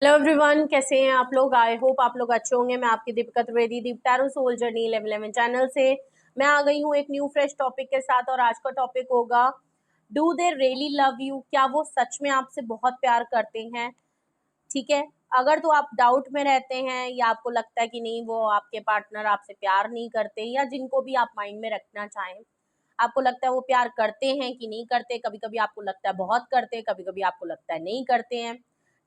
Hello everyone, कैसे हैं आप लोग। आई होप आप लोग अच्छे होंगे। मैं आपकी दीपिका त्रिवेदी, दीप टैरो सोल जर्नी 11 चैनल से मैं आ गई हूँ एक न्यू फ्रेश टॉपिक के साथ। और आज का टॉपिक होगा, do they really love you. क्या वो सच में आपसे बहुत प्यार करते हैं। ठीक है, अगर तो आप डाउट में रहते हैं या आपको लगता है कि नहीं, वो आपके पार्टनर आपसे प्यार नहीं करते, या जिनको भी आप माइंड में रखना चाहें, आपको लगता है वो प्यार करते हैं कि नहीं करते। कभी कभी आपको लगता है बहुत करते, कभी कभी आपको लगता है नहीं करते हैं।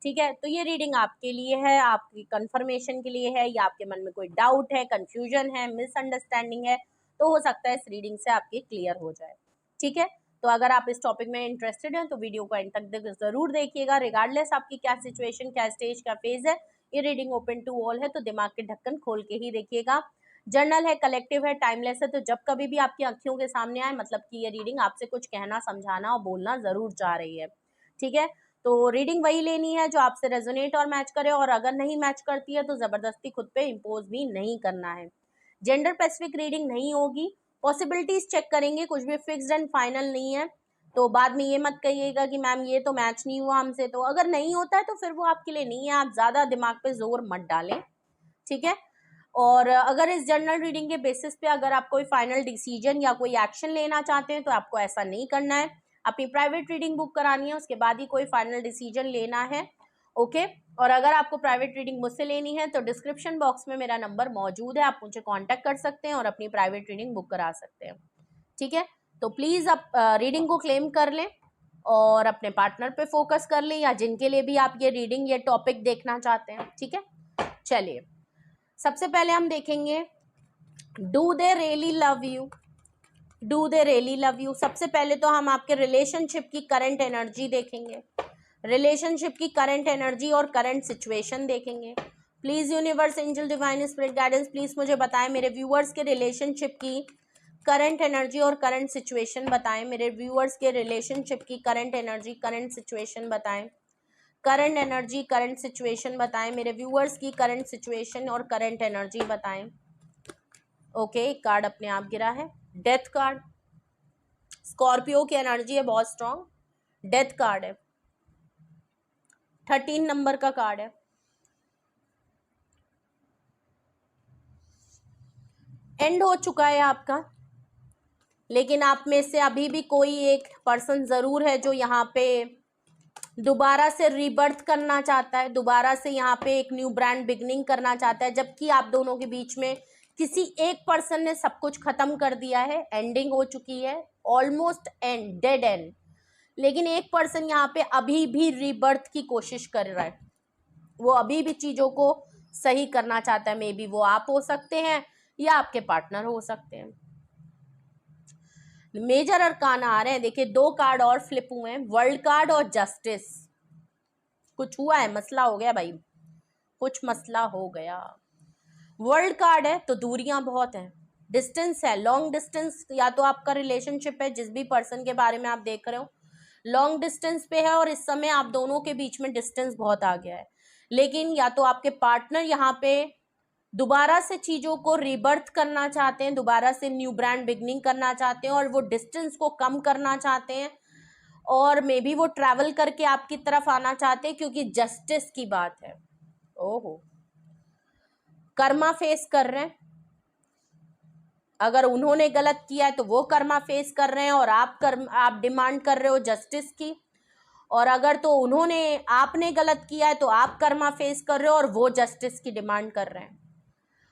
ठीक है, तो ये रीडिंग आपके लिए है, आपकी कंफर्मेशन के लिए है, या आपके मन में कोई डाउट है, कंफ्यूजन है, मिसअंडरस्टैंडिंग है, तो हो सकता है इस रीडिंग से आपकी क्लियर हो जाए। ठीक है, तो अगर आप इस टॉपिक में इंटरेस्टेड हैं तो वीडियो को एंड तक जरूर देखिएगा। रिगार्डलेस आपकी क्या सिचुएशन, क्या स्टेज, क्या फेज है, ये रीडिंग ओपन टू ऑल है, तो दिमाग के ढक्कन खोल के ही देखिएगा। जर्नल है, कलेक्टिव है, टाइमलेस है, तो जब कभी भी आपकी आंखों के सामने आए, मतलब कि ये रीडिंग आपसे कुछ कहना, समझाना और बोलना जरूर चाह रही है। ठीक है, तो रीडिंग वही लेनी है जो आपसे रेजोनेट और मैच करे, और अगर नहीं मैच करती है तो जबरदस्ती खुद पे इम्पोज भी नहीं करना है। जेंडर स्पेसिफिक रीडिंग नहीं होगी, पॉसिबिलिटीज चेक करेंगे, कुछ भी फिक्स्ड एंड फाइनल नहीं है। तो बाद में ये मत कहिएगा कि मैम ये तो मैच नहीं हुआ हमसे। तो अगर नहीं होता है तो फिर वो आपके लिए नहीं है, आप ज्यादा दिमाग पे जोर मत डालें। ठीक है, और अगर इस जर्नल रीडिंग के बेसिस पे अगर आप कोई फाइनल डिसीजन या कोई एक्शन लेना चाहते हैं तो आपको ऐसा नहीं करना है। अपनी प्राइवेट रीडिंग बुक करानी है, उसके बाद ही कोई फाइनल डिसीजन लेना है। ओके, और अगर आपको प्राइवेट रीडिंग मुझसे लेनी है तो डिस्क्रिप्शन बॉक्स में मेरा नंबर मौजूद है, आप मुझे कांटेक्ट कर सकते हैं और अपनी प्राइवेट रीडिंग बुक करा सकते हैं। ठीक है, तो प्लीज आप रीडिंग को क्लेम कर लें और अपने पार्टनर पे फोकस कर लें, या जिनके लिए भी आप ये रीडिंग, ये टॉपिक देखना चाहते हैं। ठीक है, चलिए सबसे पहले हम देखेंगे, do they really love you. Do they really love you, सबसे पहले तो हम आपके रिलेशनशिप की करंट एनर्जी देखेंगे, रिलेशनशिप की करंट एनर्जी और करंट सिचुएशन देखेंगे। Please universe, angel, divine spirit guidance, please मुझे बताएं मेरे व्यूअर्स के रिलेशनशिप की करंट एनर्जी और करंट सिचुएशन बताएं। मेरे व्यूअर्स के रिलेशनशिप की करंट एनर्जी, करंट सिचुएशन बताएं। करंट एनर्जी, करंट सिचुएशन बताएं। मेरे व्यूअर्स की करंट सिचुएशन और करंट एनर्जी बताएं। ओके, एक कार्ड अपने आप गिरा है, डेथ कार्ड। स्कॉर्पियो की एनर्जी है बहुत स्ट्रॉन्ग, डेथ कार्ड है, 13 नंबर का कार्ड है। एंड हो चुका है आपका, लेकिन आप में से अभी भी कोई एक पर्सन जरूर है जो यहाँ पे दोबारा से रीबर्थ करना चाहता है, दोबारा से यहाँ पे एक न्यू ब्रांड बिगनिंग करना चाहता है। जबकि आप दोनों के बीच में किसी एक पर्सन ने सब कुछ खत्म कर दिया है, एंडिंग हो चुकी है, ऑलमोस्ट एंड, डेड एंड। लेकिन एक पर्सन यहाँ पे अभी भी रीबर्थ की कोशिश कर रहा है, वो अभी भी चीजों को सही करना चाहता है। मे बी वो आप हो सकते हैं या आपके पार्टनर हो सकते हैं। मेजर अरकाना आ रहे हैं, देखिए 2 कार्ड और फ्लिप हुए हैं, वर्ल्ड कार्ड और जस्टिस। कुछ हुआ है, मसला हो गया भाई, कुछ मसला हो गया। वर्ल्ड कार्ड है तो दूरियां बहुत हैं, डिस्टेंस है, लॉन्ग डिस्टेंस। या तो आपका रिलेशनशिप है, जिस भी पर्सन के बारे में आप देख रहे हो लॉन्ग डिस्टेंस पे है, और इस समय आप दोनों के बीच में डिस्टेंस बहुत आ गया है। लेकिन या तो आपके पार्टनर यहाँ पे दोबारा से चीजों को रिबर्थ करना चाहते हैं, दोबारा से न्यू ब्रांड बिगनिंग करना चाहते हैं, और वो डिस्टेंस को कम करना चाहते हैं, और मे बी वो ट्रैवल करके आपकी तरफ आना चाहते हैं, क्योंकि जस्टिस की बात है। ओहो, कर्मा फेस कर रहे हैं। अगर उन्होंने गलत किया है तो वो कर्मा फेस कर रहे हैं, और आप डिमांड कर रहे हो जस्टिस की। और अगर तो उन्होंने, आपने गलत किया है तो आप कर्मा फेस कर रहे हो और वो जस्टिस की डिमांड कर रहे हैं।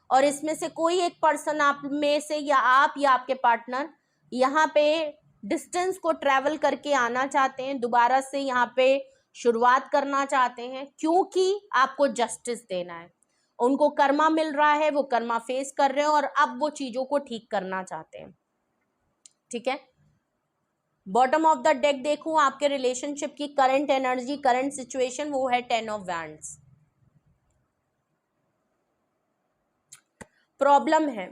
और इसमें से कोई एक पर्सन, आप में से या आप या आपके पार्टनर, यहाँ पे डिस्टेंस को ट्रैवल करके आना चाहते हैं, दोबारा से यहाँ पे शुरुआत करना चाहते हैं, क्योंकि आपको जस्टिस देना है। उनको कर्मा मिल रहा है, वो कर्मा फेस कर रहे हैं, और अब वो चीजों को ठीक करना चाहते हैं। ठीक है, बॉटम ऑफ द डेक देखूं आपके रिलेशनशिप की करंट एनर्जी, करंट सिचुएशन, वो है 10 ऑफ वैंड्स। प्रॉब्लम है,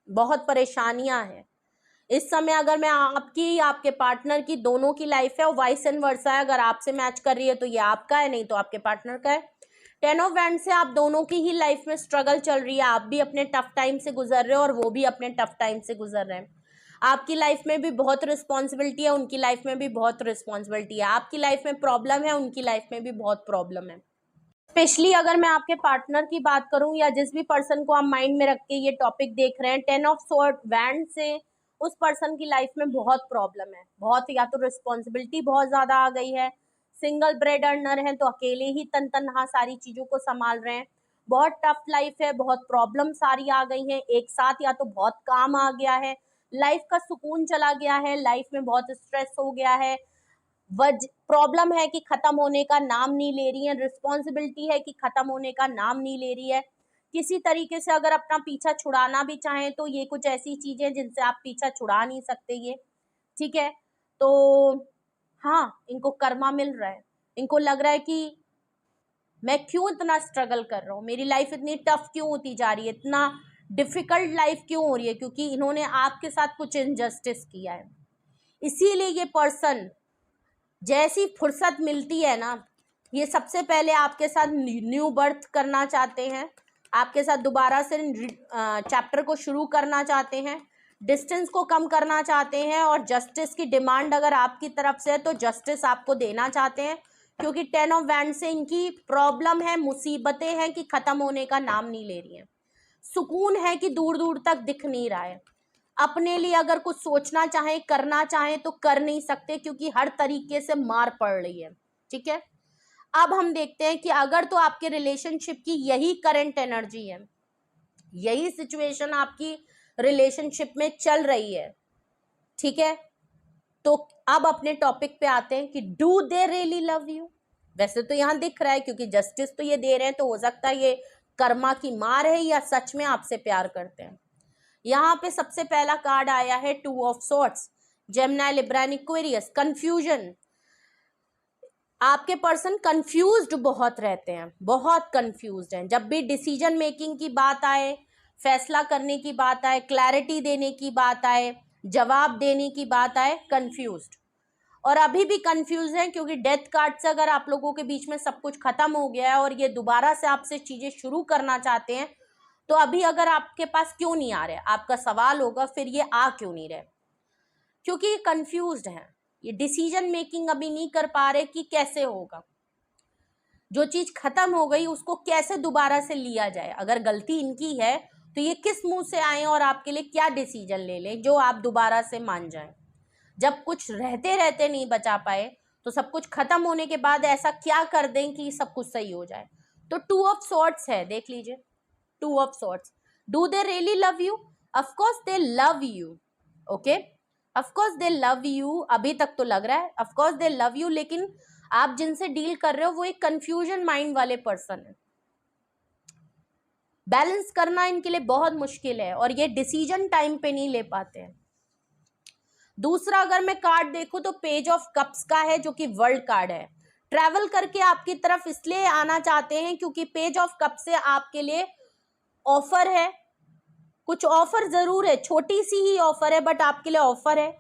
बहुत परेशानियां हैं इस समय। अगर मैं आपकी, आपके पार्टनर की, दोनों की लाइफ है, और वाइस एंड वर्सा है। अगर आपसे मैच कर रही है तो ये आपका है, नहीं तो आपके पार्टनर का है। 10 ऑफ वैंड से आप दोनों की ही लाइफ में स्ट्रगल चल रही है, आप भी अपने टफ टाइम से गुजर रहे हो और वो भी अपने टफ टाइम से गुजर रहे हैं। आपकी लाइफ में भी बहुत रिस्पॉन्सिबिलिटी है, उनकी लाइफ में भी बहुत रिस्पॉन्सिबिलिटी है। आपकी लाइफ में प्रॉब्लम है, उनकी लाइफ में भी बहुत प्रॉब्लम है। स्पेशली अगर मैं आपके पार्टनर की बात करूं या जिस भी पर्सन को आप माइंड में रख के ये टॉपिक देख रहे हैं, 10 ऑफ वैंड से उस पर्सन की लाइफ में बहुत प्रॉब्लम है, बहुत, या तो रिस्पॉन्सिबिलिटी बहुत ज्यादा आ गई है, सिंगल ब्रेड अर्नर है तो अकेले ही तन तनहा सारी चीजों को संभाल रहे हैं, बहुत टफ लाइफ है, बहुत प्रॉब्लम सारी आ गई है एक साथ, या तो बहुत काम आ गया है, लाइफ का सुकून चला गया है, लाइफ में बहुत स्ट्रेस हो गया है, प्रॉब्लम है कि खत्म होने का नाम नहीं ले रही है, रिस्पॉन्सिबिलिटी है कि खत्म होने का नाम नहीं ले रही है, किसी तरीके से अगर अपना पीछा छुड़ाना भी चाहें तो ये कुछ ऐसी चीजें जिनसे आप पीछा छुड़ा नहीं सकते ये, ठीक है। तो हाँ, इनको कर्मा मिल रहा है, इनको लग रहा है कि मैं क्यों इतना स्ट्रगल कर रहा हूँ, मेरी लाइफ इतनी टफ क्यों होती जा रही है, इतना डिफिकल्ट लाइफ क्यों हो रही है, क्योंकि इन्होंने आपके साथ कुछ इनजस्टिस किया है। इसीलिए ये पर्सन जैसी फुर्सत मिलती है ना, ये सबसे पहले आपके साथ न्यू बर्थ करना चाहते हैं, आपके साथ दोबारा से चैप्टर को शुरू करना चाहते हैं, डिस्टेंस को कम करना चाहते हैं, और जस्टिस की डिमांड अगर आपकी तरफ से है तो जस्टिस आपको देना चाहते हैं, क्योंकि 10 ऑफ वैंड से इनकी प्रॉब्लम है, मुसीबतें हैं कि खत्म होने का नाम नहीं ले रही हैं, सुकून है कि दूर दूर तक दिख नहीं रहा है, अपने लिए अगर कुछ सोचना चाहें करना चाहें तो कर नहीं सकते क्योंकि हर तरीके से मार पड़ रही है, ठीक है। अब हम देखते हैं कि अगर तो आपके रिलेशनशिप की यही करंट एनर्जी है, यही सिचुएशन आपकी रिलेशनशिप में चल रही है, ठीक है, तो अब अपने टॉपिक पे आते हैं कि do they really love you. वैसे तो यहां दिख रहा है क्योंकि जस्टिस तो ये दे रहे हैं, तो हो सकता है ये कर्मा की मार है या सच में आपसे प्यार करते हैं। यहाँ पे सबसे पहला कार्ड आया है 2 of swords, Gemini, Libra, Aquarius, confusion. आपके पर्सन कंफ्यूज्ड बहुत रहते हैं, बहुत कंफ्यूज्ड हैं, जब भी डिसीजन मेकिंग की बात आए, फैसला करने की बात आए, क्लैरिटी देने की बात आए, जवाब देने की बात आए, कंफ्यूज्ड। और अभी भी कंफ्यूज हैं क्योंकि डेथ कार्ड से अगर आप लोगों के बीच में सब कुछ खत्म हो गया है और ये दोबारा से आपसे चीजें शुरू करना चाहते हैं, तो अभी अगर आपके पास क्यों नहीं आ रहे, आपका सवाल होगा फिर ये आ क्यों नहीं रहे, क्योंकि ये कंफ्यूज्ड हैं, ये डिसीजन मेकिंग अभी नहीं कर पा रहे कि कैसे होगा, जो चीज खत्म हो गई उसको कैसे दोबारा से लिया जाए, अगर गलती इनकी है तो ये किस मुंह से आए और आपके लिए क्या डिसीजन ले लें जो आप दोबारा से मान जाएं। जब कुछ रहते रहते नहीं बचा पाए तो सब कुछ खत्म होने के बाद ऐसा क्या कर दें कि सब कुछ सही हो जाए। तो 2 ऑफ सॉर्ड्स है, देख लीजिए, 2 of swords. Do they really love you? Of course they love you, okay, of course they love you, अभी तक तो लग रहा है of course they love you, लेकिन आप जिनसे डील कर रहे हो वो एक कंफ्यूजन माइंड वाले पर्सन है, बैलेंस करना इनके लिए बहुत मुश्किल है और ये डिसीजन टाइम पे नहीं ले पाते हैं। दूसरा अगर मैं कार्ड देखूं तो पेज ऑफ कप्स का है जो कि वर्ल्ड कार्ड है, ट्रैवल करके आपकी तरफ इसलिए आना चाहते हैं क्योंकि पेज ऑफ कप से आपके लिए ऑफर है, कुछ ऑफर जरूर है, छोटी सी ही ऑफर है बट आपके लिए ऑफर है,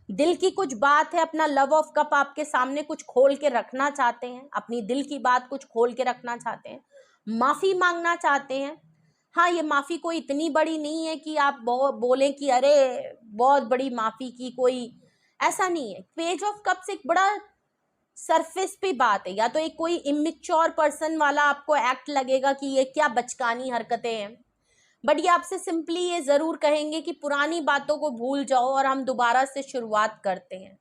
दिल की कुछ बात है, अपना लव ऑफ कप आपके सामने कुछ खोल के रखना चाहते हैं, अपनी दिल की बात कुछ खोल के रखना चाहते हैं, माफी मांगना चाहते हैं। हाँ, ये माफी कोई इतनी बड़ी नहीं है कि आप बोलें कि अरे बहुत बड़ी माफी की, कोई ऐसा नहीं है। पेज ऑफ कप्स एक बड़ा सरफेस पे बात है, या तो एक कोई इमेच्योर पर्सन वाला आपको एक्ट लगेगा कि ये क्या बचकानी हरकतें हैं, बट ये आपसे सिंपली ये जरूर कहेंगे कि पुरानी बातों को भूल जाओ और हम दोबारा से शुरुआत करते हैं,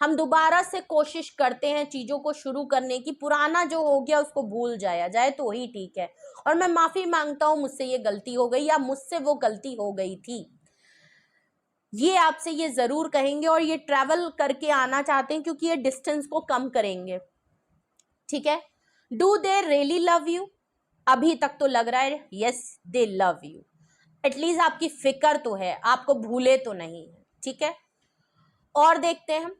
हम दोबारा से कोशिश करते हैं चीजों को शुरू करने की, पुराना जो हो गया उसको भूल जाया जाए तो वही ठीक है, और मैं माफी मांगता हूं मुझसे ये गलती हो गई या मुझसे वो गलती हो गई थी, ये आपसे ये जरूर कहेंगे। और ये ट्रैवल करके आना चाहते हैं क्योंकि ये डिस्टेंस को कम करेंगे, ठीक है। Do they really love you? अभी तक तो लग रहा है yes they love you, at least आपकी फिक्र तो है, आपको भूले तो नहीं है, ठीक है। और देखते हैं हम,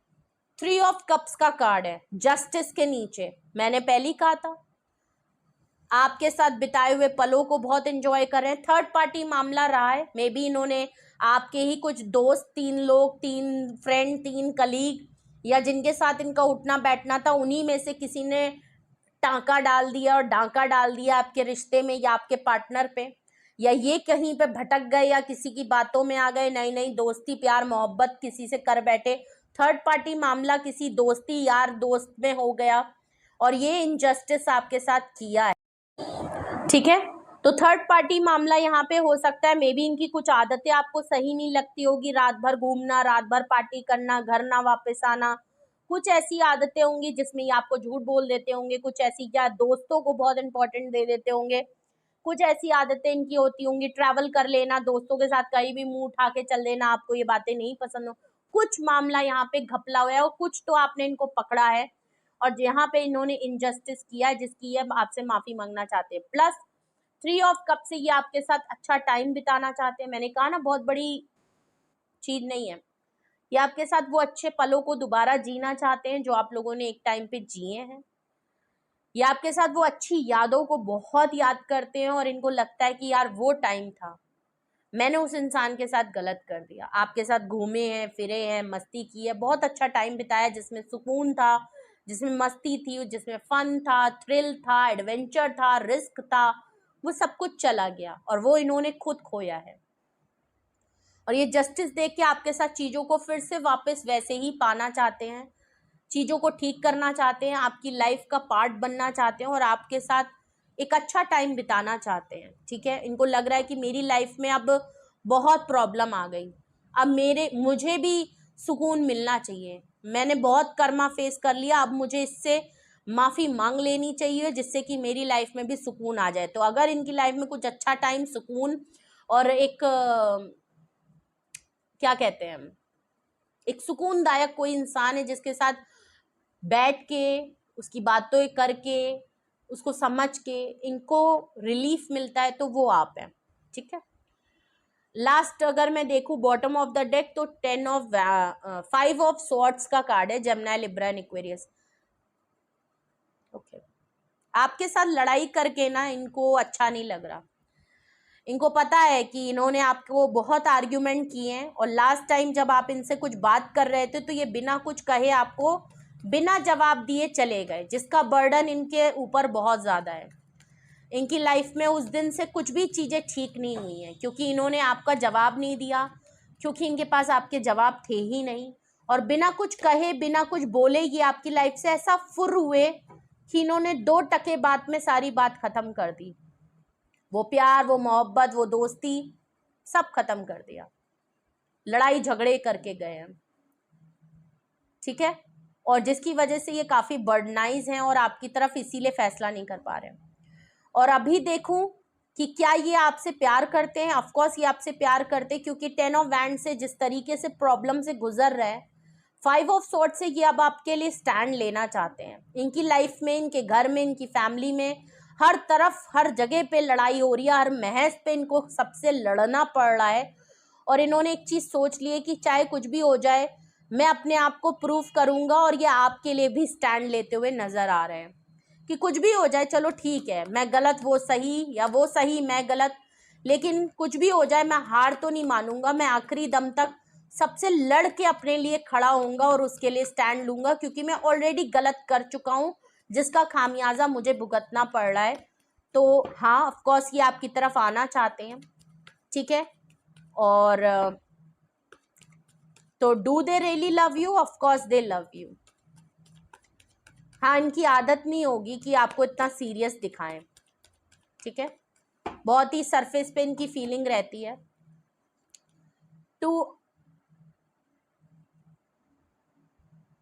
3 ऑफ कप्स का कार्ड है जस्टिस के नीचे, मैंने पहले ही कहा था आपके साथ बिताए हुए पलों को बहुत एंजॉय कर रहे हैं, थर्ड पार्टी मामला रहा है, मे बी इन्होंने आपके ही कुछ दोस्त, 3 लोग, 3 फ्रेंड, 3 कलीग, या जिनके साथ इनका उठना बैठना था उन्हीं में से किसी ने टांका डाल दिया और डांका डाल दिया आपके रिश्ते में या आपके पार्टनर पे, या ये कहीं पे भटक गए या किसी की बातों में आ गए, नई नई दोस्ती प्यार मोहब्बत किसी से कर बैठे, थर्ड पार्टी मामला किसी दोस्ती यार दोस्त में हो गया और ये इनजस्टिस आपके साथ किया है। ठीक है। तो थर्ड पार्टी मामला यहाँ पे हो सकता है, मे बी इनकी कुछ आदतें आपको सही नहीं लगती होगी, रात भर घूमना, रात भर पार्टी करना, घर ना वापस आना, कुछ ऐसी आदतें होंगी जिसमें ये आपको झूठ बोल देते होंगे, कुछ ऐसी क्या दोस्तों को बहुत इंपॉर्टेंट दे देते होंगे, कुछ ऐसी आदतें इनकी होती होंगी, ट्रैवल कर लेना, दोस्तों के साथ कहीं भी मुंह उठा के चल देना, आपको ये बातें नहीं पसंद हो, कुछ मामला यहाँ पे घपला हुआ है और कुछ तो आपने इनको पकड़ा है और यहाँ पे इन्होंने इनजस्टिस किया है जिसकी ये आपसे माफी मांगना चाहते हैं। प्लस 3 ऑफ कप से ये आपके साथ अच्छा टाइम बिताना चाहते हैं। मैंने कहा ना, बहुत बड़ी चीज नहीं है, ये आपके साथ वो अच्छे पलों को दोबारा जीना चाहते हैं जो आप लोगों ने एक टाइम पे जिए हैं। ये आपके साथ वो अच्छी यादों को बहुत याद करते हैं और इनको लगता है कि यार वो टाइम था, मैंने उस इंसान के साथ गलत कर दिया। आपके साथ घूमे हैं, फिरे हैं, मस्ती की है, बहुत अच्छा टाइम बिताया जिसमें सुकून था, जिसमें मस्ती थी, जिसमें फन था, थ्रिल था, एडवेंचर था, रिस्क था, वो सब कुछ चला गया और वो इन्होंने खुद खोया है। और ये जस्टिस देख के आपके साथ चीज़ों को फिर से वापस वैसे ही पाना चाहते हैं, चीज़ों को ठीक करना चाहते हैं, आपकी लाइफ का पार्ट बनना चाहते हैं और आपके साथ एक अच्छा टाइम बिताना चाहते हैं। ठीक है, इनको लग रहा है कि मेरी लाइफ में अब बहुत प्रॉब्लम आ गई, अब मुझे भी सुकून मिलना चाहिए, मैंने बहुत कर्मा फेस कर लिया, अब मुझे इससे माफ़ी मांग लेनी चाहिए जिससे कि मेरी लाइफ में भी सुकून आ जाए। तो अगर इनकी लाइफ में कुछ अच्छा टाइम, सुकून और एक क्या कहते हैं, एक सुकूनदायक कोई इंसान है जिसके साथ बैठ के, उसकी बातों करके, उसको समझ के इनको रिलीफ मिलता है, तो वो आप हैं। ठीक है। लास्ट अगर मैं देखूं बॉटम ऑफ द डेक, तो 5 ऑफ स्वॉर्ड्स का कार्ड है, Gemini, Libra and Aquarius. Okay, आपके साथ लड़ाई करके ना इनको अच्छा नहीं लग रहा, इनको पता है कि इन्होंने आपको बहुत आर्ग्यूमेंट किए हैं और लास्ट टाइम जब आप इनसे कुछ बात कर रहे थे तो ये बिना कुछ कहे आपको बिना जवाब दिए चले गए, जिसका बर्डन इनके ऊपर बहुत ज़्यादा है। इनकी लाइफ में उस दिन से कुछ भी चीज़ें ठीक नहीं हुई हैं क्योंकि इन्होंने आपका जवाब नहीं दिया, क्योंकि इनके पास आपके जवाब थे ही नहीं, और बिना कुछ कहे, बिना कुछ बोले ये आपकी लाइफ से ऐसा फुर हुए कि इन्होंने 2 टके बात में सारी बात ख़त्म कर दी। वो प्यार, वो मोहब्बत, वो दोस्ती सब खत्म कर दिया, लड़ाई झगड़े करके गए हैं। ठीक है, और जिसकी वजह से ये काफ़ी बर्डनाइज हैं और आपकी तरफ इसीलिए फैसला नहीं कर पा रहे हैं। और अभी देखूं कि क्या ये आपसे प्यार करते हैं। ऑफ कोर्स ये आपसे प्यार करते हैं क्योंकि 10 ऑफ वैंड से जिस तरीके से प्रॉब्लम से गुजर रहा है, 5 ऑफ स्वॉर्ड से ये अब आपके लिए स्टैंड लेना चाहते हैं। इनकी लाइफ में, इनके घर में, इनकी फैमिली में हर तरफ, हर जगह पे लड़ाई हो रही है, हर महज पे इनको सबसे लड़ना पड़ रहा है और इन्होंने एक चीज़ सोच ली है कि चाहे कुछ भी हो जाए, मैं अपने आप को प्रूव करूंगा, और ये आपके लिए भी स्टैंड लेते हुए नजर आ रहे हैं कि कुछ भी हो जाए, चलो ठीक है, मैं गलत वो सही, या वो सही मैं गलत, लेकिन कुछ भी हो जाए मैं हार तो नहीं मानूंगा, मैं आखिरी दम तक सबसे लड़ के अपने लिए खड़ा होऊंगा और उसके लिए स्टैंड लूंगा क्योंकि मैं ऑलरेडी गलत कर चुका हूँ जिसका खामियाजा मुझे भुगतना पड़ रहा है। तो हाँ, ऑफ कोर्स ये आपकी तरफ आना चाहते हैं। ठीक है, और तो do they really love you? Of course they love you. हाँ, इनकी आदत नहीं होगी कि आपको इतना सीरियस दिखाएं। ठीक है, बहुत ही सरफेस पे इनकी फीलिंग रहती है। टू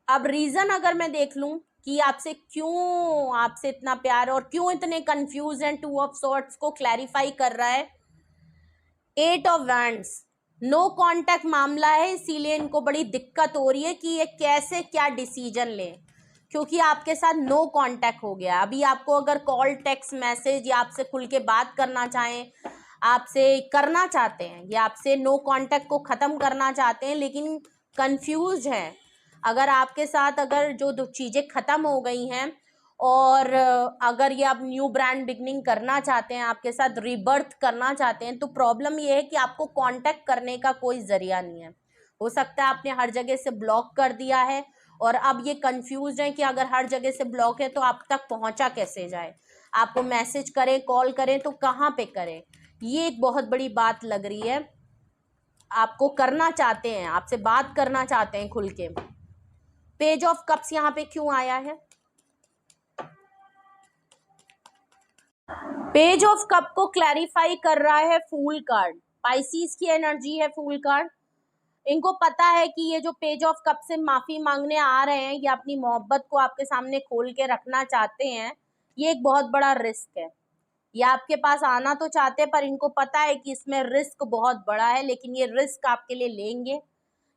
अब रीजन अगर मैं देख लूं कि आपसे क्यों, आपसे इतना प्यार और क्यों इतने कंफ्यूज हैं, 2 ऑफ सॉर्ड्स को क्लैरिफाई कर रहा है 8 ऑफ वैंड्स। नो कांटेक्ट मामला है, इसीलिए इनको बड़ी दिक्कत हो रही है कि ये कैसे क्या डिसीजन लें, क्योंकि आपके साथ नो कांटेक्ट हो गया। अभी आपको अगर कॉल, टेक्स्ट मैसेज या आपसे खुल के बात करना चाहें, आपसे करना चाहते हैं, या आपसे नो कांटेक्ट को ख़त्म करना चाहते हैं, लेकिन कंफ्यूज हैं। अगर आपके साथ अगर जो दो चीज़ें ख़त्म हो गई हैं और अगर ये आप न्यू ब्रांड बिगनिंग करना चाहते हैं, आपके साथ रीबर्थ करना चाहते हैं, तो प्रॉब्लम ये है कि आपको कांटेक्ट करने का कोई ज़रिया नहीं है। हो सकता है आपने हर जगह से ब्लॉक कर दिया है और अब ये कंफ्यूज हैं कि अगर हर जगह से ब्लॉक है तो आप तक पहुंचा कैसे जाए, आपको मैसेज करें, कॉल करें तो कहाँ पे करें, ये एक बहुत बड़ी बात लग रही है। आपको करना चाहते हैं, आपसे बात करना चाहते हैं खुल के। पेज ऑफ कप्स यहाँ पे क्यों आया है? पेज ऑफ कप को क्लैरिफाई कर रहा है फूल कार्ड। पाइसिस की एनर्जी है फूल कार्ड। इनको पता है कि ये जो पेज ऑफ कप से माफी मांगने आ रहे हैं, ये अपनी मोहब्बत को आपके सामने खोल के रखना चाहते हैं। ये एक बहुत बड़ा रिस्क है। ये आपके पास आना तो चाहते हैं, पर इनको पता है कि इसमें रिस्क बहुत बड़ा है, लेकिन ये रिस्क आपके लिए लेंगे।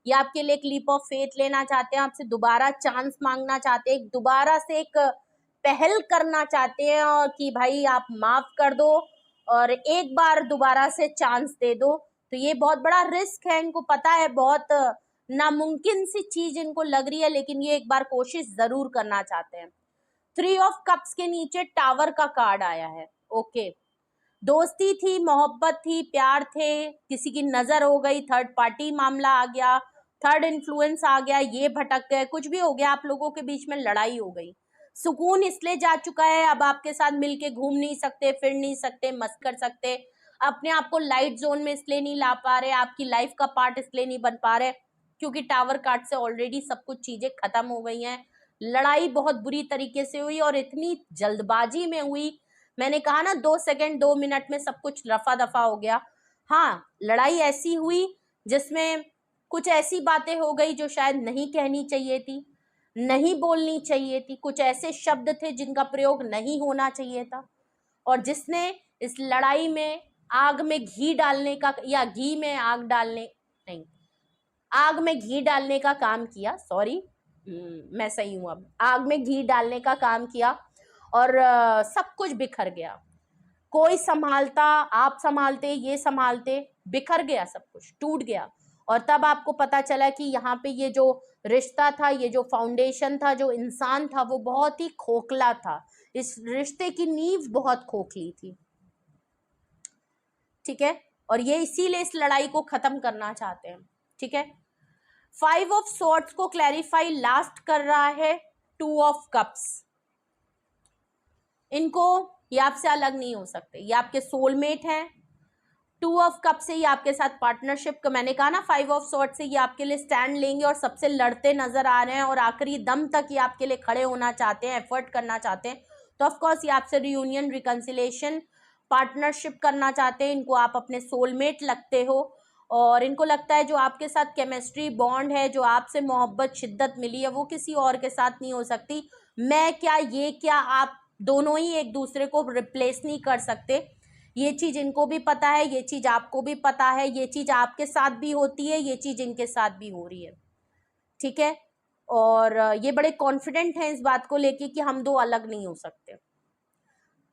ये आपके लिए एक लीप ऑफ फेथ लेना चाहते हैं, आपसे दोबारा चांस मांगना चाहते हैं, दोबारा से एक पहल करना चाहते हैं, और कि भाई आप माफ कर दो और एक बार दोबारा से चांस दे दो। तो ये बहुत बड़ा रिस्क है, इनको पता है, बहुत नामुमकिन सी चीज इनको लग रही है, लेकिन ये एक बार कोशिश जरूर करना चाहते हैं। 3 ऑफ कप्स के नीचे टावर का कार्ड आया है। ओके, दोस्ती थी, मोहब्बत थी, प्यार थे, किसी की नजर हो गई, थर्ड पार्टी मामला आ गया, थर्ड इन्फ्लुएंस आ गया, ये भटक गए, कुछ भी हो गया, आप लोगों के बीच में लड़ाई हो गई। सुकून इसलिए जा चुका है, अब आपके साथ मिलके घूम नहीं सकते, फिर नहीं सकते, मस्त कर सकते, अपने आप को लाइट जोन में इसलिए नहीं ला पा रहे, आपकी लाइफ का पार्ट इसलिए नहीं बन पा रहे क्योंकि टावर कार्ड से ऑलरेडी सब कुछ चीजें खत्म हो गई हैं। लड़ाई बहुत बुरी तरीके से हुई और इतनी जल्दबाजी में हुई। मैंने कहा ना 2 सेकंड 2 मिनट में सब कुछ रफा दफा हो गया। हाँ, लड़ाई ऐसी हुई जिसमें कुछ ऐसी बातें हो गई जो शायद नहीं कहनी चाहिए थी, नहीं बोलनी चाहिए थी, कुछ ऐसे शब्द थे जिनका प्रयोग नहीं होना चाहिए था, और जिसने इस लड़ाई में आग में घी डालने का, या घी में आग डालने, नहीं, आग में घी डालने का काम किया। सॉरी, मैं सही हूं, अब आग में घी डालने का काम किया और सब कुछ बिखर गया। कोई संभालता, आप संभालते, ये संभालते, बिखर गया, सब कुछ टूट गया। और तब आपको पता चला कि यहाँ पे ये जो रिश्ता था, ये जो फाउंडेशन था, जो इंसान था, वो बहुत ही खोखला था। इस रिश्ते की नींव बहुत खोखली थी। ठीक है, और ये इसीलिए इस लड़ाई को खत्म करना चाहते हैं। ठीक है, 5 ऑफ सॉर्ड्स को क्लैरिफाई लास्ट कर रहा है 2 ऑफ कप्स। इनको, ये आपसे अलग नहीं हो सकते, ये आपके सोलमेट हैं। 2 ऑफ कप से ये आपके साथ पार्टनरशिप का, मैंने कहा ना 5 ऑफ सॉर्ड से ये आपके लिए स्टैंड लेंगे और सबसे लड़ते नजर आ रहे हैं और आखिरी दम तक ये आपके लिए खड़े होना चाहते हैं, एफर्ट करना चाहते हैं। तो ऑफकोर्स ये आपसे रियूनियन, रिकन्सिलेशन, पार्टनरशिप करना चाहते हैं। इनको आप अपने सोलमेट लगते हो और इनको लगता है जो आपके साथ केमिस्ट्री बॉन्ड है, जो आपसे मोहब्बत शिद्दत मिली है, वो किसी और के साथ नहीं हो सकती। मैं क्या, ये क्या, आप दोनों ही एक दूसरे को रिप्लेस नहीं कर सकते। ये चीज इनको भी पता है, ये चीज आपको भी पता है, ये चीज आपके साथ भी होती है, ये चीज इनके साथ भी हो रही है। ठीक है, और ये बड़े कॉन्फिडेंट हैं इस बात को लेके कि हम दो अलग नहीं हो सकते।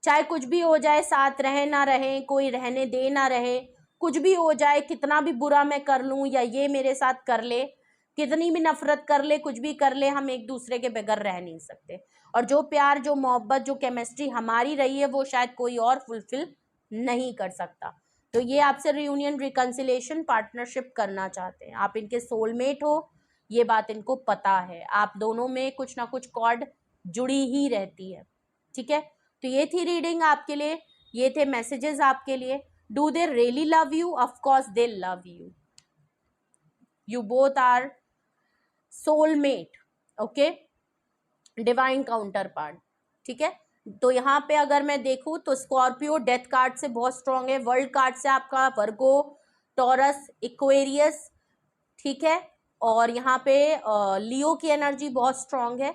चाहे कुछ भी हो जाए, साथ रहे ना रहे, कोई रहने दे ना रहे, कुछ भी हो जाए, कितना भी बुरा मैं कर लूं या ये मेरे साथ कर ले, कितनी भी नफरत कर ले, कुछ भी कर ले, हम एक दूसरे के बगैर रह नहीं सकते। और जो प्यार, जो मोहब्बत, जो केमिस्ट्री हमारी रही है, वो शायद कोई और फुलफिल नहीं कर सकता। तो ये आपसे रियूनियन, रिकन्सिलेशन, पार्टनरशिप करना चाहते हैं। आप इनके सोलमेट हो, ये बात इनको पता है। आप दोनों में कुछ ना कुछ कॉर्ड जुड़ी ही रहती है। ठीक है, तो ये थी रीडिंग आपके लिए, ये थे मैसेजेस आपके लिए। Do they really love you? Of course they love you. You both are soulmate, okay, divine counterpart. ठीक है, तो यहाँ पे अगर मैं देखूँ तो स्कॉर्पियो डेथ कार्ड से बहुत स्ट्रांग है, वर्ल्ड कार्ड से आपका वर्गो, टॉरस, इक्वेरियस। ठीक है, और यहाँ पे लियो की एनर्जी बहुत स्ट्रांग है,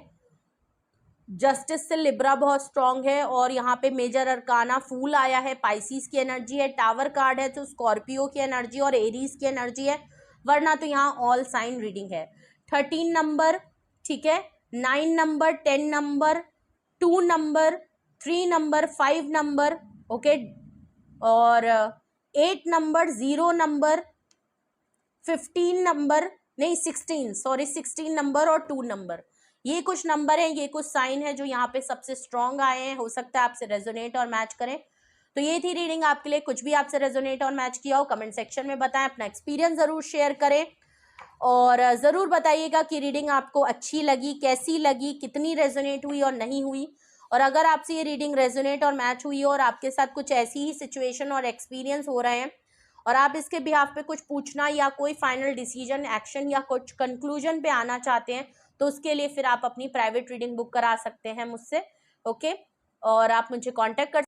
जस्टिस से लिब्रा बहुत स्ट्रांग है, और यहाँ पे मेजर अरकाना फूल आया है, पाइसिस की एनर्जी है, टावर कार्ड है, तो स्कॉर्पियो की एनर्जी और एरीज की एनर्जी है, वरना तो यहाँ ऑल साइन रीडिंग है। 13 नंबर, ठीक है, 9 number, 10 number, 2 number, 3 number, 5 number, okay, और 8 नंबर, 0 नंबर, 15 नंबर, नहीं 16, सॉरी 16 नंबर और 2 नंबर। ये कुछ नंबर हैं, ये कुछ साइन है जो यहाँ पे सबसे स्ट्रॉन्ग आए हैं। हो सकता है आपसे रेजोनेट और मैच करें। तो ये थी रीडिंग आपके लिए। कुछ भी आपसे रेजोनेट और मैच किया हो कमेंट सेक्शन में बताएं, अपना एक्सपीरियंस जरूर शेयर करें और ज़रूर बताइएगा कि रीडिंग आपको अच्छी लगी, कैसी लगी, कितनी रेजोनेट हुई और नहीं हुई। और अगर आपसे ये रीडिंग रेजोनेट और मैच हुई हो और आपके साथ कुछ ऐसी ही सिचुएशन और एक्सपीरियंस हो रहे हैं और आप इसके बिहाफ पे कुछ पूछना या कोई फाइनल डिसीजन, एक्शन या कुछ कंक्लूजन पे आना चाहते हैं, तो उसके लिए फिर आप अपनी प्राइवेट रीडिंग बुक करा सकते हैं मुझसे, ओके। और आप मुझे कांटेक्ट कर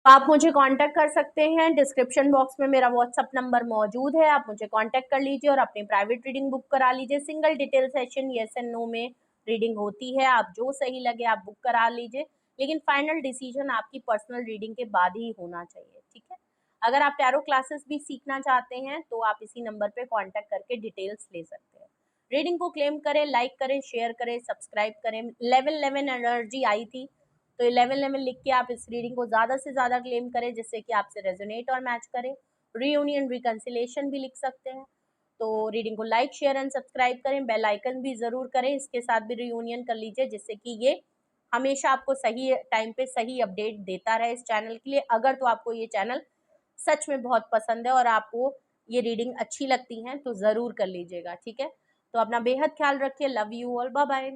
आप मुझे कांटेक्ट कर सकते हैं, डिस्क्रिप्शन बॉक्स में मेरा व्हाट्सअप नंबर मौजूद है, आप मुझे कांटेक्ट कर लीजिए और अपनी प्राइवेट रीडिंग बुक करा लीजिए। Single detail session yes and no में रीडिंग होती है, आप जो सही लगे आप बुक करा लीजिए, लेकिन फाइनल डिसीजन आपकी पर्सनल रीडिंग के बाद ही होना चाहिए, ठीक है। अगर आप टैरो क्लासेस भी सीखना चाहते हैं तो आप इसी नंबर पे कांटेक्ट करके डिटेल्स ले सकते हैं। रीडिंग को क्लेम करें, लाइक करें, शेयर करें, सब्सक्राइब करें। लेवल 11 एनर्जी आई थी, तो 11 लिख के आप इस रीडिंग को ज़्यादा से ज़्यादा क्लेम करें जिससे कि आपसे रेजोनेट और मैच करे। रीयूनियन रिकंसिलेशन भी लिख सकते हैं। तो रीडिंग को लाइक शेयर एंड सब्सक्राइब करें, बेल आइकन भी ज़रूर करें, इसके साथ भी रीयूनियन कर लीजिए जिससे कि ये हमेशा आपको सही टाइम पे सही अपडेट देता रहे इस चैनल के लिए। अगर तो आपको ये चैनल सच में बहुत पसंद है और आपको ये रीडिंग अच्छी लगती हैं तो ज़रूर कर लीजिएगा, ठीक है। तो अपना बेहद ख्याल रखिए। Love you all, bye bye.